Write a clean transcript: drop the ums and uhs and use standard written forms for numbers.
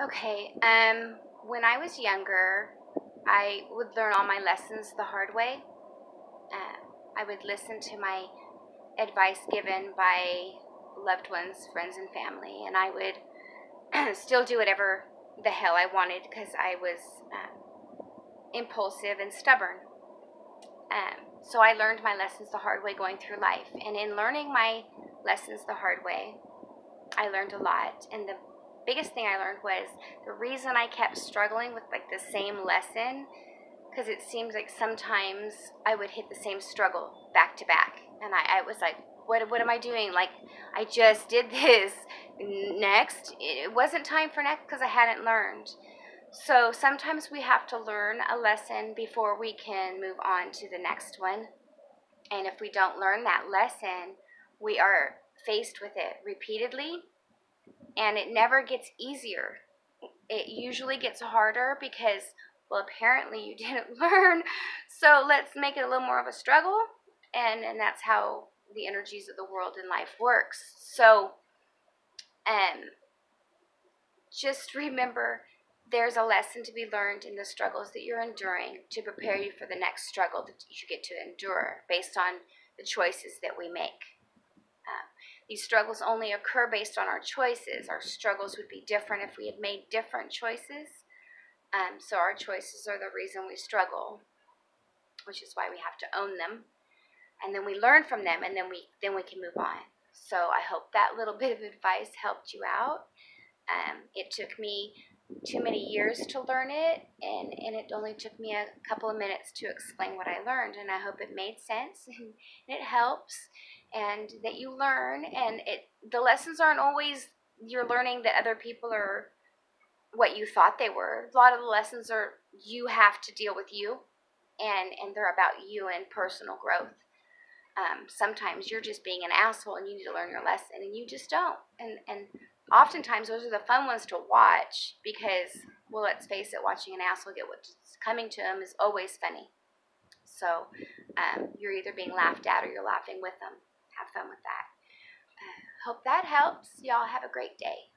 Okay, when I was younger, I would learn all my lessons the hard way. I would listen to my advice given by loved ones, friends, and family, and I would still do whatever the hell I wanted because I was impulsive and stubborn. So I learned my lessons the hard way going through life, and in learning my lessons the hard way, I learned a lot. And the biggest thing I learned was the reason I kept struggling with like the same lesson, because it seems like sometimes I would hit the same struggle back to back, and I was like, what am I doing? Like, I just did this. Next, it wasn't time for next because I hadn't learned. So sometimes we have to learn a lesson before we can move on to the next one. And if we don't learn that lesson, we are faced with it repeatedly, and it never gets easier. It usually gets harder because, well, apparently you didn't learn. So let's make it a little more of a struggle. And that's how the energies of the world and life works. So um, just remember there's a lesson to be learned in the struggles that you're enduring to prepare you for the next struggle that you get to endure based on the choices that we make. These struggles only occur based on our choices. Our struggles would be different if we had made different choices. So our choices are the reason we struggle, which is why we have to own them, and then we learn from them, and then we can move on. So I hope that little bit of advice helped you out. It took me too many years to learn it, and it only took me a couple of minutes to explain what I learned, and I hope it made sense and it helps, and that you learn. And the lessons aren't always you're learning that other people are what you thought they were. A lot of the lessons are you have to deal with you, and they're about you and personal growth. Sometimes you're just being an asshole and you need to learn your lesson, and you just don't. And oftentimes those are the fun ones to watch because, well, let's face it, watching an asshole get what's coming to him is always funny. So you're either being laughed at or you're laughing with them. Have fun with that. Hope that helps. Y'all have a great day.